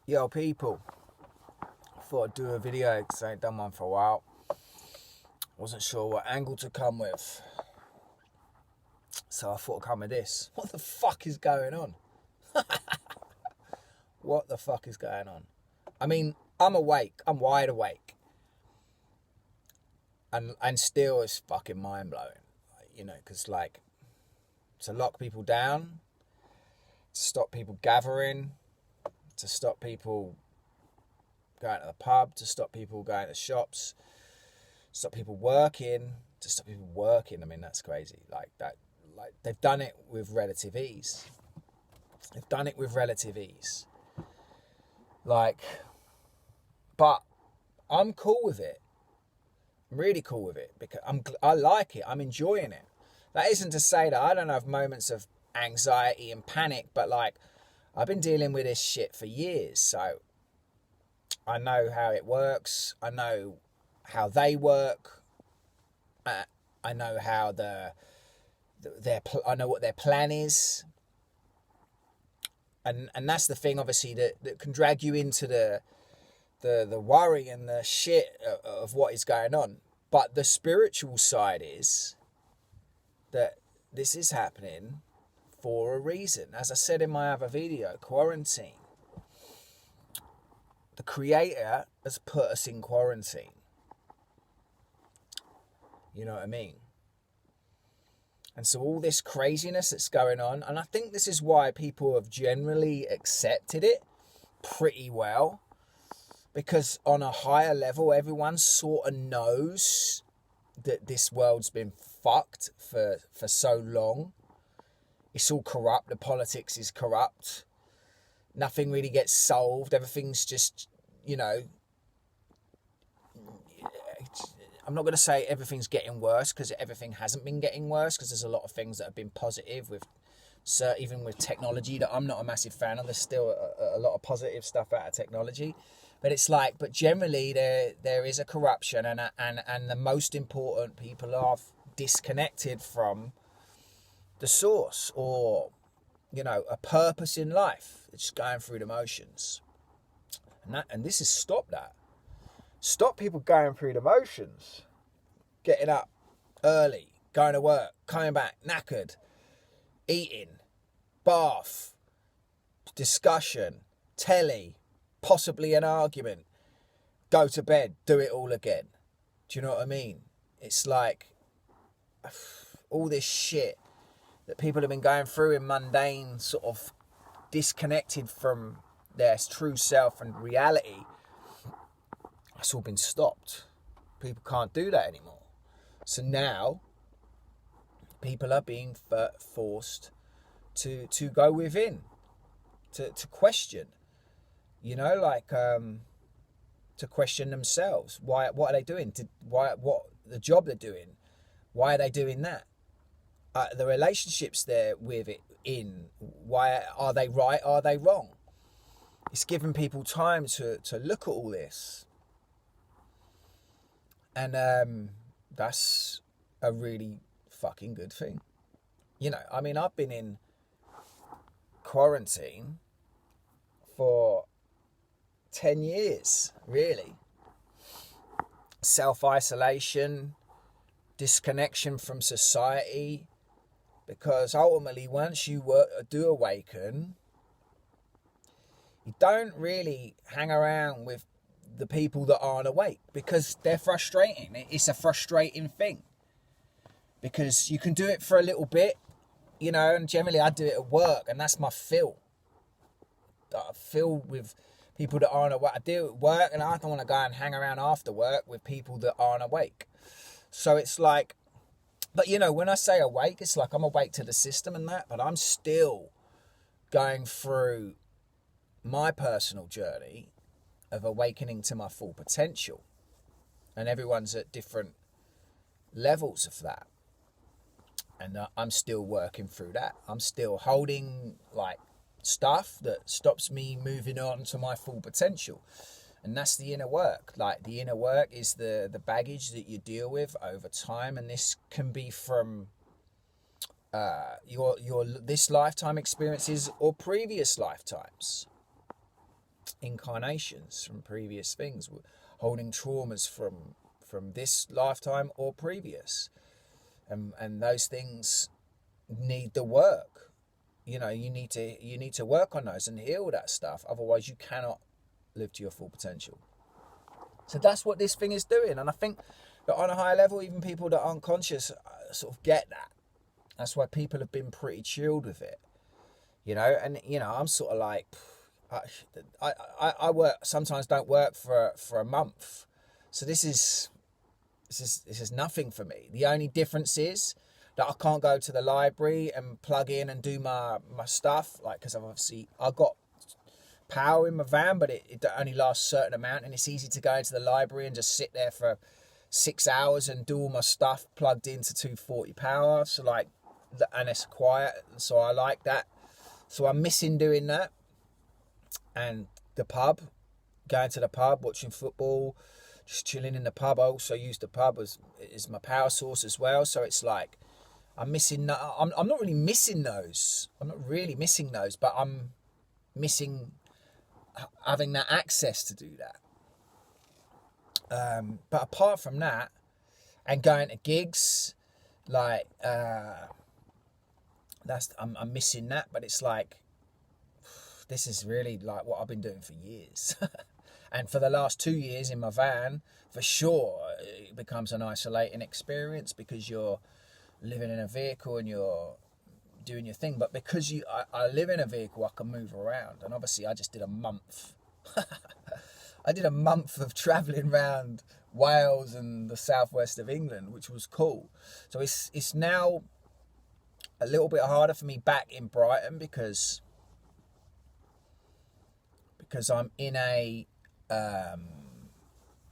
Yo, people. Thought I'd do a video because I ain't done one for a while. Wasn't sure what angle to come with. So I thought I'd come with this. What the fuck is going on? What the fuck is going on? I mean, I'm awake. I'm wide awake. And still it's fucking mind-blowing. Because, to lock people down, to stop people gathering, to stop people going to the pub, to stop people going to shops, stop people working, to stop people working. I mean, that's crazy. They've done it with relative ease. But I'm cool with it. I'm really cool with it because I like it. I'm enjoying it. That isn't to say that I don't have moments of anxiety and panic, but I've been dealing with this shit for years, so I know how it works. I know how they work. I know how I know what their plan is, and that's the thing, obviously, that can drag you into the worry and the shit of what is going on. But the spiritual side is that this is happening for a reason. As I said in my other video, quarantine. The Creator has put us in quarantine. You know what I mean? And so all this craziness that's going on, and I think this is why people have generally accepted it pretty well, because on a higher level, everyone sort of knows that this world's been fucked for so long. It's all corrupt. The politics is corrupt. Nothing really gets solved. Everything's just, I'm not going to say everything's getting worse, because everything hasn't been getting worse, because there's a lot of things that have been positive even with technology that I'm not a massive fan of. There's still a lot of positive stuff out of technology. But generally there is a corruption, and the most important people are disconnected from the source, or a purpose in life. It's just going through the motions, and this has stopped that. Stop people going through the motions, getting up early, going to work, coming back knackered, eating, bath, discussion, telly, possibly an argument, go to bed, do it all again. Do you know what I mean? It's like all this shit that people have been going through in mundane, sort of disconnected from their true self and reality. It's all been stopped. People can't do that anymore. So now people are being forced to go within, to question, to question themselves. What are they doing? What the job they're doing? Why are they doing that? The relationships they're with it in. Why are they right? Are they wrong? It's giving people time to look at all this. And that's a really fucking good thing. I've been in quarantine for 10 years, really. Self-isolation, disconnection from society, because ultimately once you do awaken, you don't really hang around with the people that aren't awake, because they're frustrating. It's a frustrating thing, because you can do it for a little bit, and generally I do it at work, and that's my fill. I fill with people that aren't awake. I do it at work, and I don't want to go and hang around after work with people that aren't awake. So it's like, but when I say awake, it's like I'm awake to the system and that, but I'm still going through my personal journey of awakening to my full potential. And everyone's at different levels of that. And I'm still working through that. I'm still holding stuff that stops me moving on to my full potential. And that's the inner work. The inner work is the baggage that you deal with over time. And this can be from your this lifetime experiences or previous lifetimes. incarnations, from previous things, holding traumas from this lifetime or previous, and those things need the work. You know, you need to work on those and heal that stuff. Otherwise, you cannot live to your full potential. So that's what this thing is doing, and I think that on a higher level, even people that aren't conscious sort of get that. That's why people have been pretty chilled with it, you know. And you know, I'm sort of like, I work sometimes, don't work for a month, so this is nothing for me. The only difference is that I can't go to the library and plug in and do my stuff, like, because I've got power in my van, but it only lasts a certain amount, and it's easy to go into the library and just sit there for 6 hours and do all my stuff plugged into 240 power. So like, and it's quiet, so I like that. So I'm missing doing that. And the pub, going to the pub, watching football, just chilling in the pub. I also use the pub as my power source as well. So it's like, I'm not really missing those. I'm not really missing those, but I'm missing having that access to do that. But apart from that, and going to gigs, like, I'm missing that. But it's like, this is really like what I've been doing for years. And for the last 2 years in my van, for sure, it becomes an isolating experience because you're living in a vehicle and you're doing your thing. But because I live in a vehicle, I can move around. And obviously I just did a month. I did a month of travelling around Wales and the southwest of England, which was cool. So it's now a little bit harder for me back in Brighton because I'm in a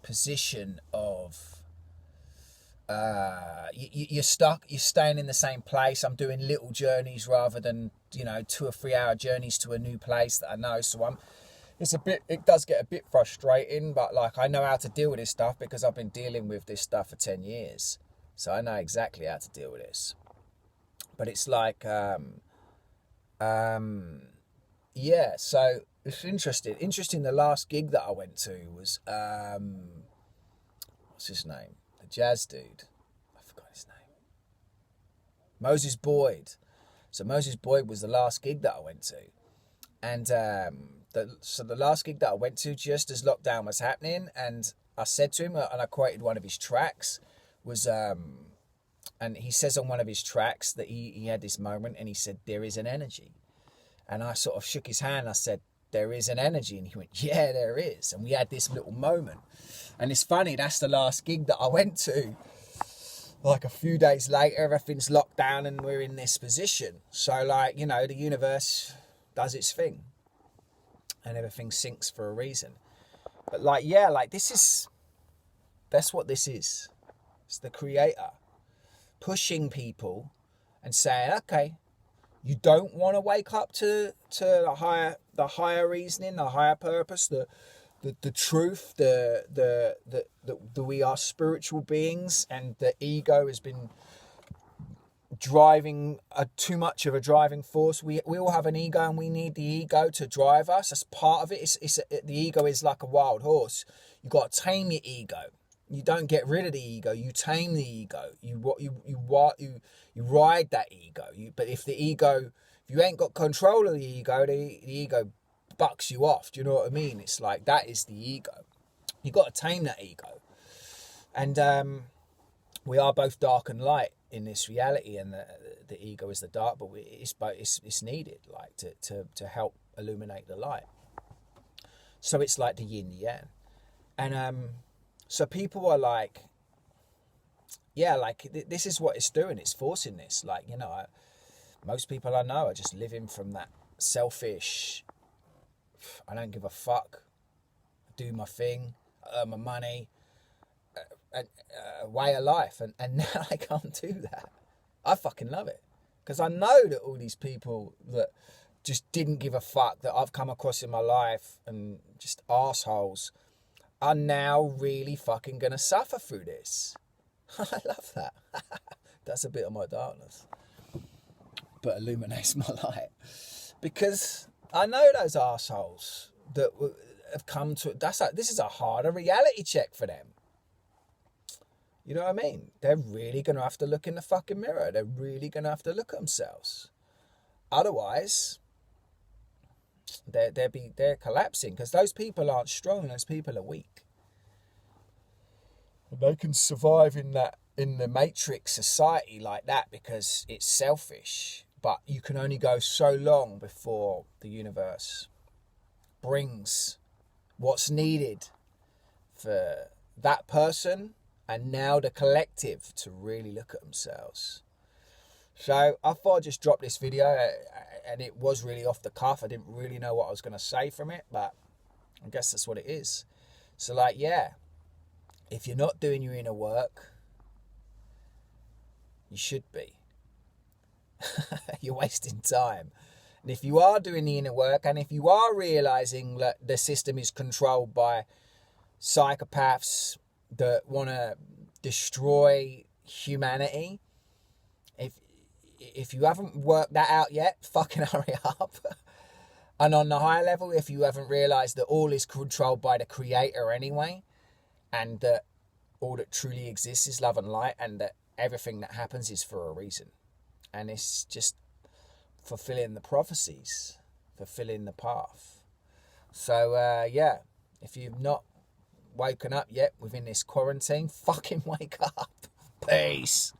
position of you're stuck, you're staying in the same place. I'm doing little journeys rather than 2 or 3 hour journeys to a new place that I know. So it does get a bit frustrating, but like, I know how to deal with this stuff because I've been dealing with this stuff for 10 years. So I know exactly how to deal with this. But it's like, yeah, so it's interesting. The last gig that I went to was, what's his name? The jazz dude. I forgot his name. Moses Boyd. So Moses Boyd was the last gig that I went to. And the last gig that I went to, just as lockdown was happening, and I said to him, and I quoted one of his tracks, was, and he says on one of his tracks that he had this moment, and he said, "There is an energy." And I sort of shook his hand. I said, "There is an energy." And he went, "Yeah, there is." And we had this little moment. And it's funny, that's the last gig that I went to. Like a few days later, everything's locked down and we're in this position. So like, the universe does its thing. And everything sinks for a reason. But like, yeah, like that's what this is. It's the creator pushing people and saying, okay, you don't want to wake up to the higher reasoning, the higher purpose, the truth, the we are spiritual beings, and the ego has been driving too much of a driving force. We all have an ego, and we need the ego to drive us. That's part of it. The ego is like a wild horse. You got to tame your ego. You don't get rid of the ego. You tame the ego. You ride that ego. But if you ain't got control of the ego bucks you off. Do you know what I mean? It's like, that is the ego. You got to tame that ego. And we are both dark and light in this reality, and the ego is the dark, but it's needed, like, to help illuminate the light. So it's like the yin yang. And so people are like, yeah, like, this is what it's doing. It's forcing this. Like, most people I know are just living from that selfish, I don't give a fuck, do my thing, earn my money, way of life. And now I can't do that. I fucking love it. Because I know that all these people that just didn't give a fuck that I've come across in my life, and just assholes, are now really fucking going to suffer through this. I love that. That's a bit of my darkness, but illuminates my light. Because I know those assholes that have come to, this is a harder reality check for them. You know what I mean? They're really going to have to look in the fucking mirror. They're really going to have to look at themselves. Otherwise, they're collapsing, because those people aren't strong. Those people are weak. And they can survive in the matrix society like that because it's selfish. But you can only go so long before the universe brings what's needed for that person and now the collective to really look at themselves. So I thought I'd just drop this video, and it was really off the cuff. I didn't really know what I was going to say from it, but I guess that's what it is. So like, yeah, if you're not doing your inner work, you should be. You're wasting time. And if you are doing the inner work, and if you are realizing that the system is controlled by psychopaths that want to destroy humanity, if you haven't worked that out yet, fucking hurry up. And on the higher level, if you haven't realized that all is controlled by the creator anyway, and that all that truly exists is love and light, and that everything that happens is for a reason, and it's just fulfilling the prophecies, fulfilling the path. So yeah, if you've not woken up yet within this quarantine, fucking wake up. Peace.